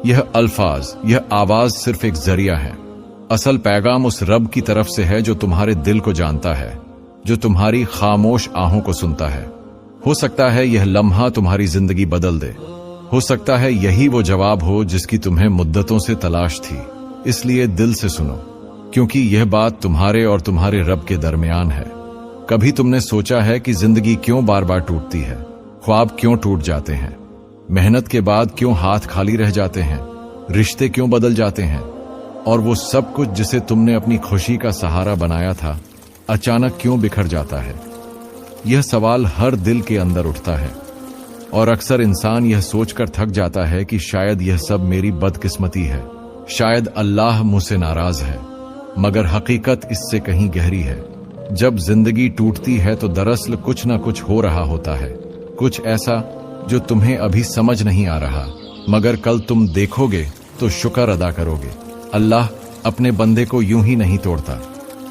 यह अल्फाज, यह आवाज सिर्फ एक जरिया है। असल पैगाम उस रब की तरफ से है जो तुम्हारे दिल को जानता है, जो तुम्हारी खामोश आहों को सुनता है। हो सकता है यह लम्हा तुम्हारी जिंदगी बदल दे। हो सकता है यही वो जवाब हो जिसकी तुम्हें मुद्दतों से तलाश थी। इसलिए दिल से सुनो, क्योंकि यह बात तुम्हारे और तुम्हारे रब के दरमियान है। कभी तुमने सोचा है कि जिंदगी क्यों बार बार टूटती है? ख्वाब क्यों टूट जाते हैं? मेहनत के बाद क्यों हाथ खाली रह जाते हैं? रिश्ते क्यों बदल जाते हैं? और वो सब कुछ जिसे तुमने अपनी खुशी का सहारा बनाया था, अचानक क्यों बिखर जाता है? यह सवाल हर दिल के अंदर उठता है, और अक्सर इंसान यह सोचकर थक जाता है कि शायद यह सब मेरी बदकिस्मती है, शायद अल्लाह मुझसे नाराज है। मगर हकीकत इससे कहीं गहरी है। जब जिंदगी टूटती है तो दरअसल कुछ ना कुछ हो रहा होता है, कुछ ऐसा जो तुम्हें अभी समझ नहीं आ रहा, मगर कल तुम देखोगे तो शुक्र अदा करोगे। अल्लाह अपने बंदे को यूं ही नहीं तोड़ता।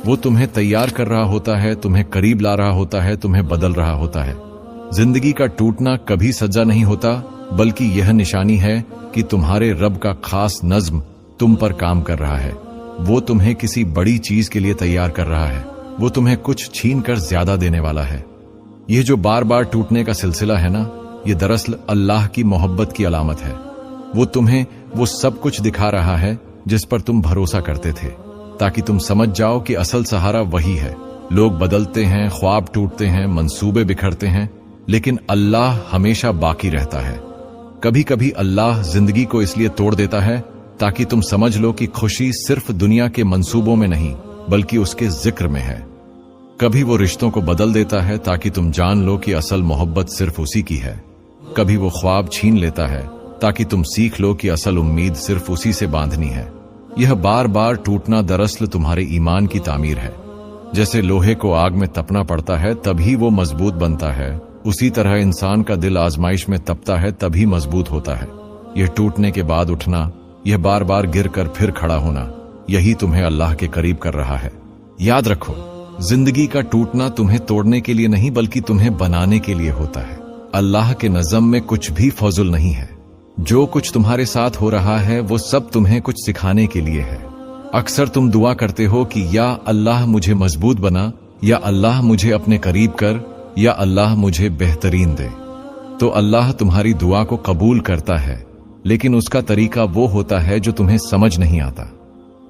वो तुम्हें तैयार कर रहा होता है, तुम्हें करीब ला रहा होता है, तुम्हें बदल रहा होता है। जिंदगी का टूटना कभी सजा नहीं होता, बल्कि यह निशानी है कि तुम्हारे रब का खास नज्म तुम पर काम कर रहा है। वो तुम्हें किसी बड़ी चीज के लिए तैयार कर रहा है। वो तुम्हें कुछ छीन कर ज्यादा देने वाला है। यह जो बार बार टूटने का सिलसिला है ना, ये दरअसल अल्लाह की मोहब्बत की अलामत है। वो तुम्हें वो सब कुछ दिखा रहा है जिस पर तुम भरोसा करते थे, ताकि तुम समझ जाओ कि असल सहारा वही है। लोग बदलते हैं, ख्वाब टूटते हैं, मंसूबे बिखरते हैं, लेकिन अल्लाह हमेशा बाकी रहता है। कभी कभी अल्लाह जिंदगी को इसलिए तोड़ देता है ताकि तुम समझ लो कि खुशी सिर्फ दुनिया के मंसूबों में नहीं, बल्कि उसके जिक्र में है। कभी वो रिश्तों को बदल देता है ताकि तुम जान लो कि असल मोहब्बत सिर्फ उसी की है। कभी वो ख्वाब छीन लेता है ताकि तुम सीख लो कि असल उम्मीद सिर्फ उसी से बांधनी है। यह बार बार टूटना दरअसल तुम्हारे ईमान की तामीर है। जैसे लोहे को आग में तपना पड़ता है तभी वो मजबूत बनता है, उसी तरह इंसान का दिल आजमाइश में तपता है तभी मजबूत होता है। यह टूटने के बाद उठना, यह बार बार गिर कर फिर खड़ा होना, यही तुम्हें अल्लाह के करीब कर रहा है। याद रखो, जिंदगी का टूटना तुम्हें तोड़ने के लिए नहीं, बल्कि तुम्हें बनाने के लिए होता है। अल्लाह के नज़म में कुछ भी फौजुल नहीं है। जो कुछ तुम्हारे साथ हो रहा है वो सब तुम्हें कुछ सिखाने के लिए है। अक्सर तुम दुआ करते हो कि या अल्लाह मुझे मजबूत बना, या अल्लाह मुझे अपने करीब कर, या अल्लाह मुझे बेहतरीन दे। तो अल्लाह तुम्हारी दुआ को कबूल करता है, लेकिन उसका तरीका वो होता है जो तुम्हें समझ नहीं आता।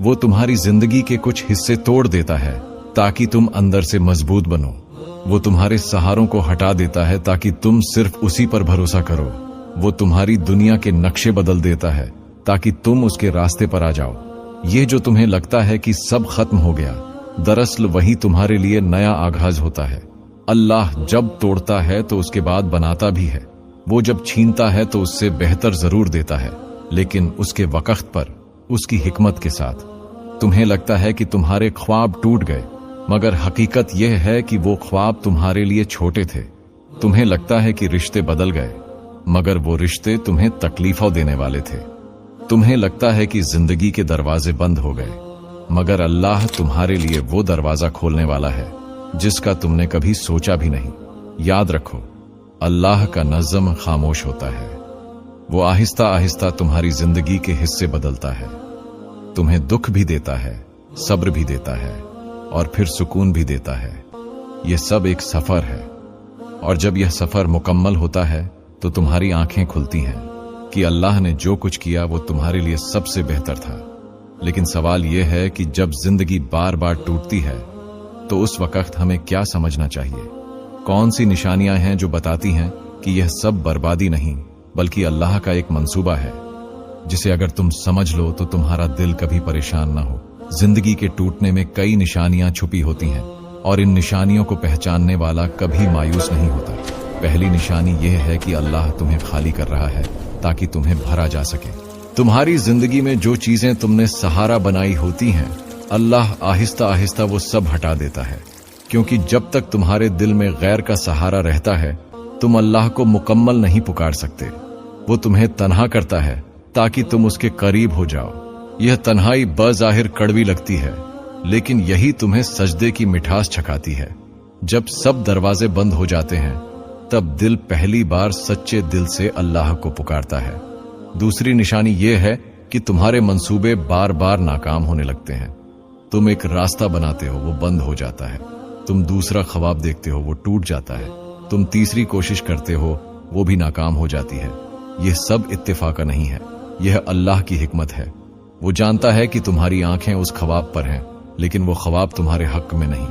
वो तुम्हारी जिंदगी के कुछ हिस्से तोड़ देता है ताकि तुम अंदर से मजबूत बनो। वो तुम्हारे सहारों को हटा देता है ताकि तुम सिर्फ उसी पर भरोसा करो। वो तुम्हारी दुनिया के नक्शे बदल देता है ताकि तुम उसके रास्ते पर आ जाओ। ये जो तुम्हें लगता है कि सब खत्म हो गया, दरअसल वही तुम्हारे लिए नया आगाज होता है। अल्लाह जब तोड़ता है तो उसके बाद बनाता भी है। वो जब छीनता है तो उससे बेहतर जरूर देता है, लेकिन उसके वक्त पर, उसकी हिकमत के साथ। तुम्हें लगता है कि तुम्हारे ख्वाब टूट गए, मगर हकीकत यह है कि वो ख्वाब तुम्हारे लिए छोटे थे। तुम्हें लगता है कि रिश्ते बदल गए, मगर वो रिश्ते तुम्हें तकलीफों देने वाले थे। तुम्हें लगता है कि जिंदगी के दरवाजे बंद हो गए, मगर अल्लाह तुम्हारे लिए वो दरवाजा खोलने वाला है जिसका तुमने कभी सोचा भी नहीं। याद रखो, अल्लाह का नज़्म खामोश होता है। वो आहिस्ता आहिस्ता तुम्हारी जिंदगी के हिस्से बदलता है। तुम्हें दुख भी देता है, सब्र भी देता है, और फिर सुकून भी देता है। ये सब एक सफर है, और जब यह सफर मुकम्मल होता है तो तुम्हारी आंखें खुलती हैं कि अल्लाह ने जो कुछ किया वो तुम्हारे लिए सबसे बेहतर था। लेकिन सवाल यह है कि जब जिंदगी बार बार टूटती है तो उस वक्त हमें क्या समझना चाहिए? कौन सी निशानियां हैं जो बताती हैं कि यह सब बर्बादी नहीं, बल्कि अल्लाह का एक मंसूबा है, जिसे अगर तुम समझ लो तो तुम्हारा दिल कभी परेशान ना हो। जिंदगी के टूटने में कई निशानियां छुपी होती हैं, और इन निशानियों को पहचानने वाला कभी मायूस नहीं होता। पहली निशानी यह है कि अल्लाह तुम्हें खाली कर रहा है ताकि तुम्हें भरा जा सके। तुम्हारी जिंदगी में जो चीजें तुमने सहारा बनाई होती हैं, अल्लाह आहिस्ता आहिस्ता वो सब हटा देता है, क्योंकि जब तक तुम्हारे दिल में गैर का सहारा रहता है तुम अल्लाह को मुकम्मल नहीं पुकार सकते। वो तुम्हें तन्हा करता है ताकि तुम उसके करीब हो जाओ। यह तन्हाई बज़ाहिर कड़वी लगती है, लेकिन यही तुम्हें सजदे की मिठास छकाती है। जब सब दरवाजे बंद हो जाते हैं तब दिल पहली बार सच्चे दिल से अल्लाह को पुकारता है। दूसरी निशानी ये है कि तुम्हारे मंसूबे बार बार नाकाम होने लगते हैं। तुम एक रास्ता बनाते हो, वो बंद हो जाता है। तुम दूसरा ख्वाब देखते हो, वो टूट जाता है। तुम तीसरी कोशिश करते हो, वो भी नाकाम हो जाती है। यह सब इत्तेफाक नहीं है, यह अल्लाह की हिकमत है। वो जानता है कि तुम्हारी आंखें उस ख्वाब पर हैं, लेकिन वो ख्वाब तुम्हारे हक में नहीं।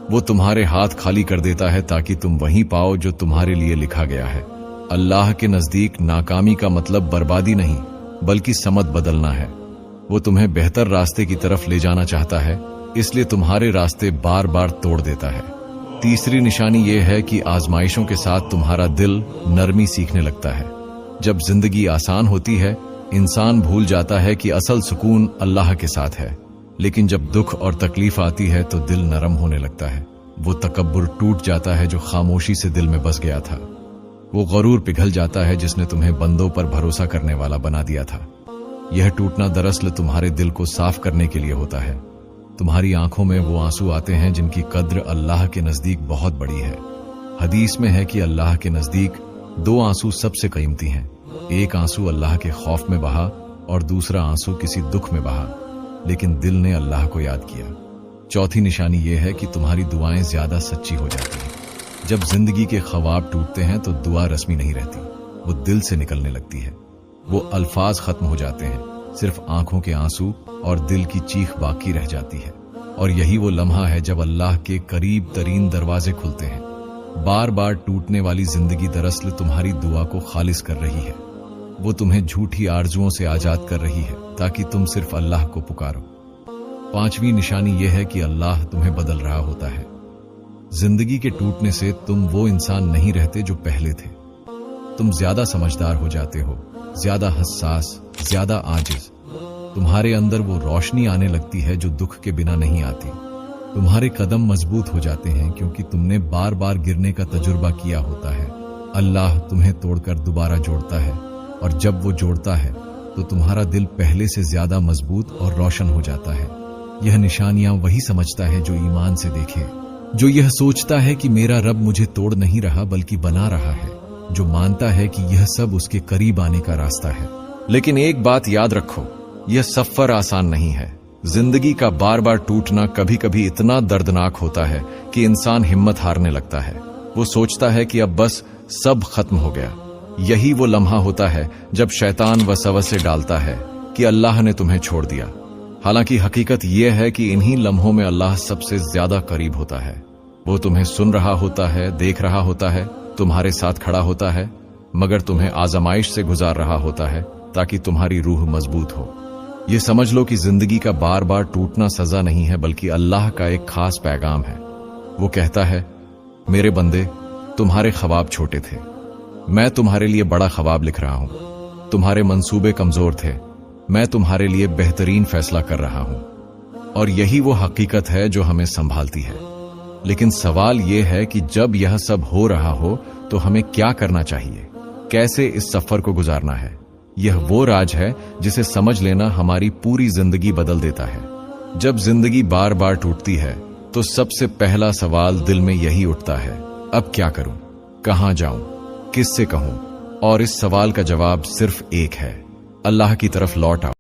वो तुम्हारे हाथ खाली कर देता है ताकि तुम वहीं पाओ जो तुम्हारे लिए लिखा गया है। अल्लाह के नजदीक नाकामी का मतलब बर्बादी नहीं, बल्कि समत बदलना है। वो तुम्हें बेहतर रास्ते की तरफ ले जाना चाहता है, इसलिए तुम्हारे रास्ते बार बार तोड़ देता है। तीसरी निशानी यह है कि आजमाइशों के साथ तुम्हारा दिल नरमी सीखने लगता है। जब जिंदगी आसान होती है, इंसान भूल जाता है कि असल सुकून अल्लाह के साथ है। लेकिन जब दुख और तकलीफ आती है तो दिल नरम होने लगता है। वो तकब्बुर टूट जाता है जो खामोशी से दिल में बस गया था। वो गरूर पिघल जाता है जिसने तुम्हें बंदों पर भरोसा करने वाला बना दिया था। यह टूटना दरअसल तुम्हारे दिल को साफ करने के लिए होता है। तुम्हारी आंखों में वो आंसू आते हैं जिनकी कद्र अल्लाह के नजदीक बहुत बड़ी है। हदीस में है कि अल्लाह के नजदीक दो आंसू सबसे कीमती हैं। एक आंसू अल्लाह के खौफ में बहा और दूसरा आंसू किसी दुख में बहा, लेकिन दिल ने अल्लाह को याद किया। चौथी निशानी यह है कि तुम्हारी दुआएं ज्यादा सच्ची हो जाती हैं। जब जिंदगी के ख्वाब टूटते हैं तो दुआ रस्मी नहीं रहती, वो दिल से निकलने लगती है। वो अल्फाज खत्म हो जाते हैं, सिर्फ आंखों के आंसू और दिल की चीख बाकी रह जाती है। और यही वो लम्हा है जब अल्लाह के करीब तरीन दरवाजे खुलते हैं। बार बार टूटने वाली जिंदगी दरअसल तुम्हारी दुआ को खालिस कर रही है। वो तुम्हें झूठी आरजुओं से आजाद कर रही है ताकि तुम सिर्फ अल्लाह को पुकारो। पांचवी निशानी यह है कि अल्लाह तुम्हें बदल रहा होता है। जिंदगी के टूटने से तुम वो इंसान नहीं रहते जो पहले थे। तुम ज्यादा समझदार हो जाते हो, ज्यादा हसास, ज्यादा आजिज। तुम्हारे अंदर वो रोशनी आने लगती है जो दुख के बिना नहीं आती। तुम्हारे कदम मजबूत हो जाते हैं क्योंकि तुमने बार बार गिरने का तजुर्बा किया होता है। अल्लाह तुम्हें तोड़कर दोबारा जोड़ता है, और जब वो जोड़ता है तो तुम्हारा दिल पहले से ज्यादा मजबूत और रोशन हो जाता है। यह निशानियां वही समझता है जो ईमान से देखे, जो यह सोचता है कि मेरा रब मुझे तोड़ नहीं रहा बल्कि बना रहा है, जो मानता है कि यह सब उसके करीब आने का रास्ता है। लेकिन एक बात याद रखो, यह सफर आसान नहीं है। जिंदगी का बार बार टूटना कभी कभी इतना दर्दनाक होता है कि इंसान हिम्मत हारने लगता है। वो सोचता है कि अब बस सब खत्म हो गया। यही वो लम्हा होता है जब शैतान वसवसे डालता है कि अल्लाह ने तुम्हें छोड़ दिया। हालांकि हकीकत यह है कि इन्हीं लम्हों में अल्लाह सबसे ज्यादा करीब होता है। वो तुम्हें सुन रहा होता है, देख रहा होता है, तुम्हारे साथ खड़ा होता है, मगर तुम्हें आजमाइश से गुजार रहा होता है ताकि तुम्हारी रूह मजबूत हो। ये समझ लो कि जिंदगी का बार बार टूटना सजा नहीं है बल्कि अल्लाह का एक खास पैगाम है। वो कहता है, मेरे बंदे, तुम्हारे ख्वाब छोटे थे, मैं तुम्हारे लिए बड़ा ख्वाब लिख रहा हूं। तुम्हारे मंसूबे कमजोर थे, मैं तुम्हारे लिए बेहतरीन फैसला कर रहा हूं। और यही वो हकीकत है जो हमें संभालती है। लेकिन सवाल यह है कि जब यह सब हो रहा हो तो हमें क्या करना चाहिए, कैसे इस सफर को गुजारना है। यह वो राज है जिसे समझ लेना हमारी पूरी जिंदगी बदल देता है। जब जिंदगी बार बार टूटती है तो सबसे पहला सवाल दिल में यही उठता है, अब क्या करूं, कहां जाऊं, किससे कहूं। और इस सवाल का जवाब सिर्फ एक है, अल्लाह की तरफ लौट आओ।